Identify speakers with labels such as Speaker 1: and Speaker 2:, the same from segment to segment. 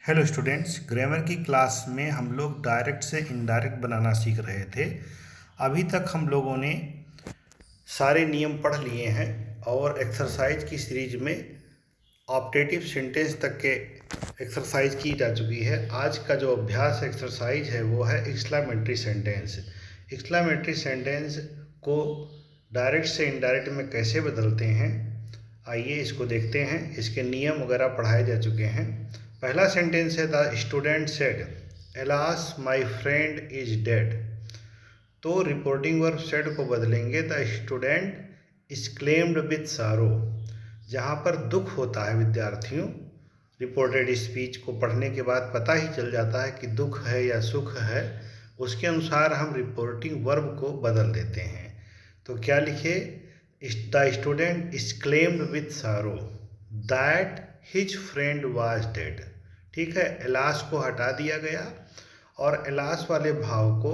Speaker 1: Hello students, grammar की class में हम लोग डायरेक्ट से इनडायरेक्ट बनाना सीख रहे थे। अभी तक हम लोगों ने सारे नियम पढ़ लिए हैं और एक्सरसाइज की सीरीज में ऑप्टेटिव सेंटेंस तक के एक्सरसाइज की जा चुकी है। आज का जो अभ्यास एक्सरसाइज है वो है एक्सक्लेमेटरी सेंटेंस। एक्सक्लेमेटरी सेंटेंस को डायरेक्ट से इनडायरेक्ट में कैसे बदलते हैं, आइए इसको देखते हैं। इसके नियम वगैरह पढ़ाए जा चुके हैं। पहला सेंटेंस है the student said alas my friend is dead. तो रिपोर्टिंग वर्ब सेड को बदलेंगे द स्टूडेंट एक्सक्लेम्ड विद सारो। जहाँ पर दुख होता है विद्यार्थियों, रिपोर्टेड स्पीच को पढ़ने के बाद पता ही चल जाता है कि दुख है या सुख है, उसके अनुसार हम रिपोर्टिंग वर्ब को बदल देते हैं। तो क्या लिखे? The student exclaimed with sorrow that his friend was dead. ठीक है, एलास को हटा दिया गया और एलास वाले भाव को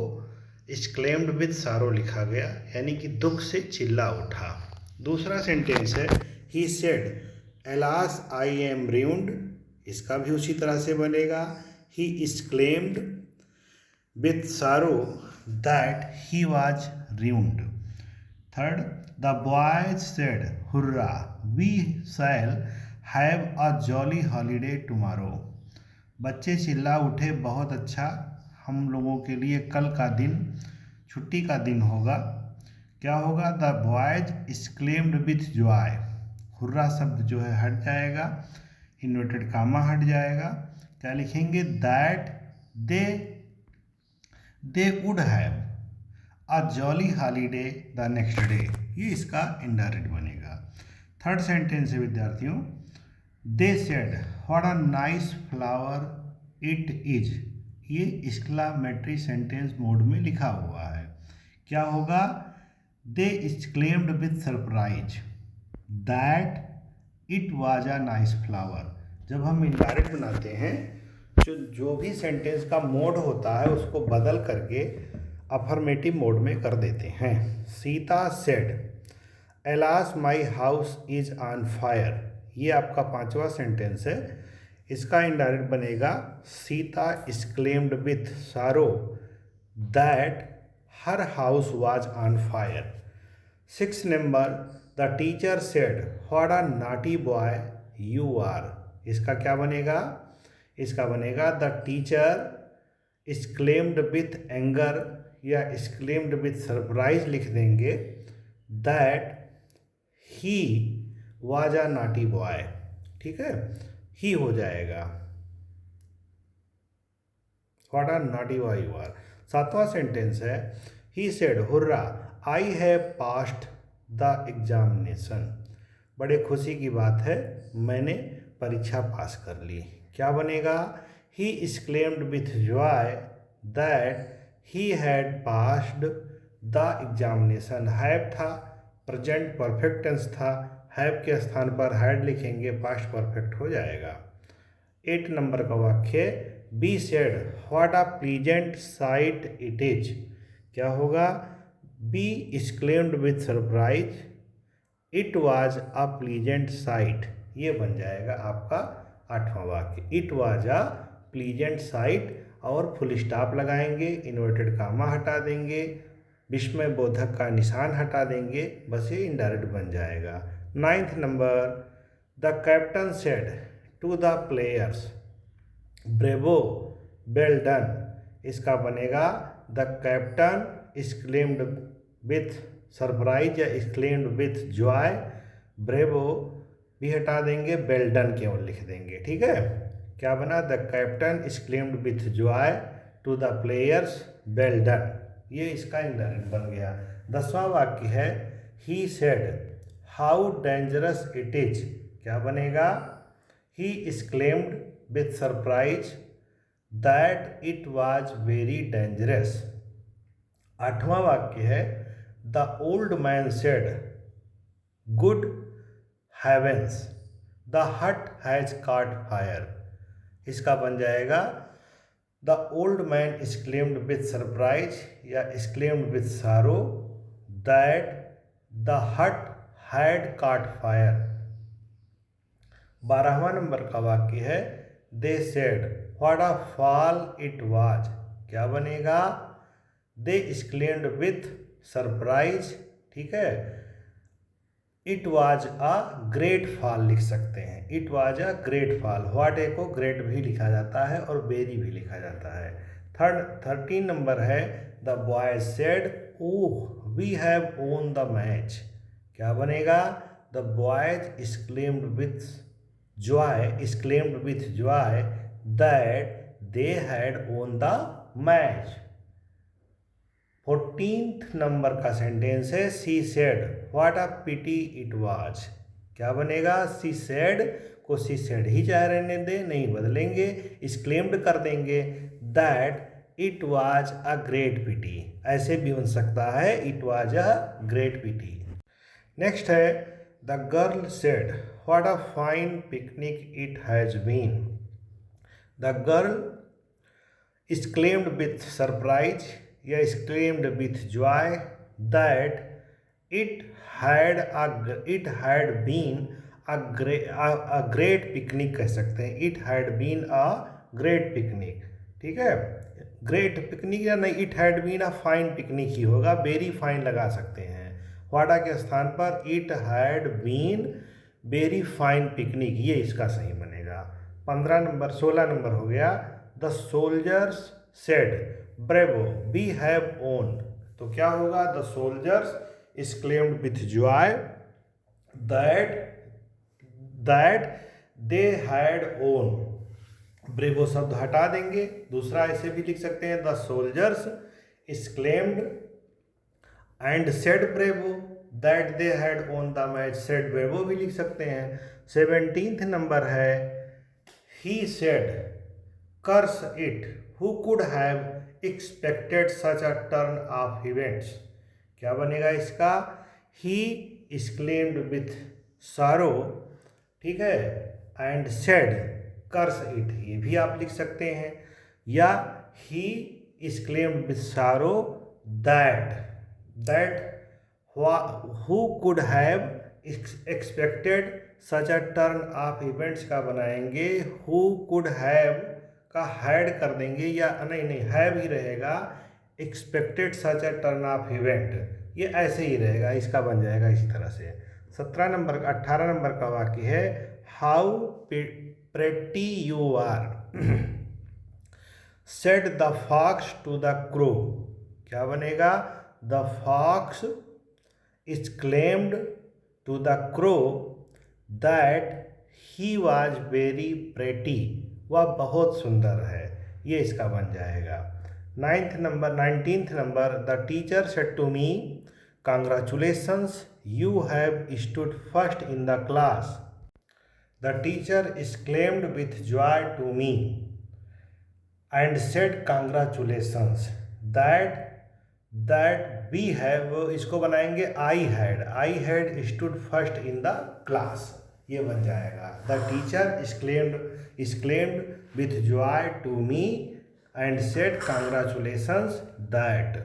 Speaker 1: एक्सक्लेम्ड विद सारो लिखा गया, यानी कि दुख से चिल्ला उठा। दूसरा सेंटेंस है he said alas I am ruined। इसका भी उसी तरह से बनेगा he exclaimed with sorrow that he was ruined। Third, the boys said hurrah we shall have a jolly holiday tomorrow. बच्चे चिल्ला उठे बहुत अच्छा, हम लोगों के लिए कल का दिन छुट्टी का दिन होगा। क्या होगा? The boys exclaimed with Joy. Hurrah शब्द जो है हट जाएगा, इन्वर्टेड कामा हट जाएगा। क्या लिखेंगे? That they would have a jolly holiday the next day. ये इसका इनडायरेक्ट बनेगा। थर्ड सेंटेंस है विद्यार्थियों, they said what a nice flower it is. ये एक्सक्लेमेटरी सेंटेंस मोड में लिखा हुआ है। क्या होगा? They exclaimed with surprise that it was a nice flower. जब हम इनडायरेक्ट बनाते हैं, जो भी सेंटेंस का मोड होता है उसको बदल करके अफर्मेटिव मोड में कर देते हैं। Sita said alas my house is on fire. ये आपका पांचवा सेंटेंस है। इसका इनडायरेक्ट बनेगा Sita exclaimed with sorrow that her house was on fire. Six number, the teacher said what a naughty boy you are. इसका क्या बनेगा? इसका बनेगा the teacher exclaimed with anger या एक्सक्लेम्ड विथ सरप्राइज लिख देंगे that he was a naughty boy. ठीक है, ही हो जाएगा what a naughty boy you are. सातवां सेंटेंस है he said hurrah I have passed the examination. बड़े खुशी की बात है, मैंने परीक्षा पास कर ली। क्या बनेगा? He exclaimed with Joy that he had passed the examination. Have था, प्रेजेंट परफेक्ट टेंस था, हैव के स्थान पर हैड लिखेंगे, पास्ट परफेक्ट हो जाएगा। 8 नंबर का वाक्य, B said what a pleasant sight it is. क्या होगा? B exclaimed with surprise it was a pleasant sight. ये बन जाएगा आपका आठवां वाक्य, it was a pleasant sight. और फुल स्टॉप लगाएंगे, इन्वर्टेड कामा हटा देंगे, विस्मय बोधक का निशान हटा देंगे, बस ये इनडायरेक्ट बन जाएगा। 9th number, the captain said to the players bravo well done. इसका बनेगा the captain exclaimed with surprise या एक्सक्लेम्ड विथ जॉय। ब्रेवो भी हटा देंगे, वेल डन केवल लिख देंगे। ठीक है, क्या बना? The captain exclaimed with joy to the players well done. ये इसका इनडायरेक्ट बन गया। 10वां वाक्य है he said how dangerous it is. क्या बनेगा? He exclaimed with surprise that it was very dangerous. 8वां वाक्य है the old man said good heavens the hut has caught fire. इसका बन जाएगा the old man exclaimed with surprise या exclaimed with sorrow that the hut had caught fire. 12वां number का वाक्य है they said what a fall it was. क्या बनेगा? They exclaimed with surprise. ठीक है, it was a great fall लिख सकते हैं, it was a great fall. What a को ग्रेट भी लिखा जाता है और वेरी भी लिखा जाता है। 13 नंबर है the boys said oh we have won the match. क्या बनेगा? The boys exclaimed with joy that they had won the match। 14th number का सेंटेंस है she said what a pity it was. क्या बनेगा? She said को she said he चाहे रहने दे, नहीं बदलेंगे, एक्सक्लेम्ड कर देंगे that it was a great pity. ऐसे भी बन सकता है it was a great pity. Next है the girl said what a fine picnic it has been. The girl exclaimed with surprise या exclaimed with joy that it had been a great picnic कह सकते हैं, it had been a great picnic। ठीक है, great picnic या नहीं, it had been a fine picnic ही होगा, वेरी फाइन लगा सकते हैं वाडा के स्थान पर, it had been very fine picnic, ये इसका सही बनेगा। 16 नंबर हो गया the soldiers said bravo we have won. तो क्या होगा? The soldiers exclaimed with joy that they had own। Bravo शब्द हटा देंगे, दूसरा ऐसे भी लिख सकते हैं the soldiers exclaimed and said bravo that they had won the match, said bravo भी लिख सकते हैं। 17th नंबर है he said curse it who could have expected such a turn of events। क्या बनेगा इसका? he exclaimed with sorrow, ठीक है, and said curse it, ये भी आप लिख सकते हैं, या he exclaimed with sorrow that who could have expected such a turn of events का बनाएंगे who could have का had कर देंगे, या नहीं have ही रहेगा, expected such a turn of event, ये ऐसे ही रहेगा, इसका बन जाएगा इसी तरह से। 18 नंबर का वाक्य है how pretty you are said the fox to the crow। क्या बनेगा? the fox exclaimed to the crow that he was very pretty, वह बहुत सुंदर है, ये इसका बन जाएगा। 19th number the teacher said to me congratulations you have stood first in the class. The teacher exclaimed with joy to me and said congratulations that we have, इसको बनाएंगे I had stood first in the class, ये बन जाएगा। The teacher exclaimed with joy to me and said congratulations that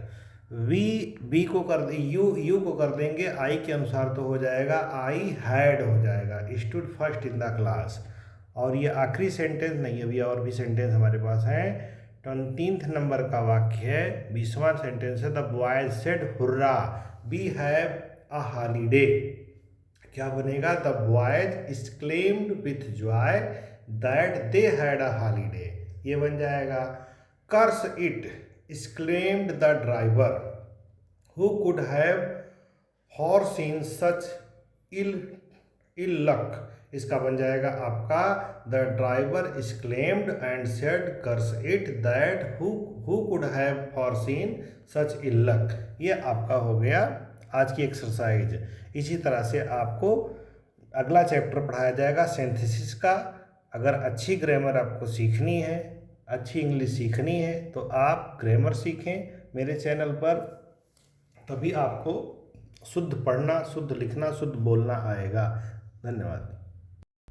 Speaker 1: we को कर दे you को कर देंगे आई के अनुसार, तो हो जाएगा I had हो जाएगा stood first in the class। और ये आखिरी सेंटेंस नहीं, अभी और भी सेंटेंस हमारे पास हैं। 20th नंबर का वाक्य है, 20वां सेंटेंस है the boys said hurrah we have a holiday. क्या बनेगा? The boys exclaimed with joy that they had a holiday, ये बन जाएगा। कर्स it exclaimed the driver who could have foreseen such ill luck, इसका बन जाएगा आपका the driver exclaimed and said curse it that who could have foreseen such ill luck। ये आपका हो गया आज की एक्सरसाइज। इसी तरह से आपको अगला चैप्टर पढ़ाया जाएगा सिंथेसिस का। अगर अच्छी ग्रामर आपको सीखनी है, अच्छी इंग्लिश सीखनी है, तो आप ग्रामर सीखें मेरे चैनल पर, तभी आपको शुद्ध पढ़ना, शुद्ध लिखना, शुद्ध बोलना आएगा। धन्यवाद।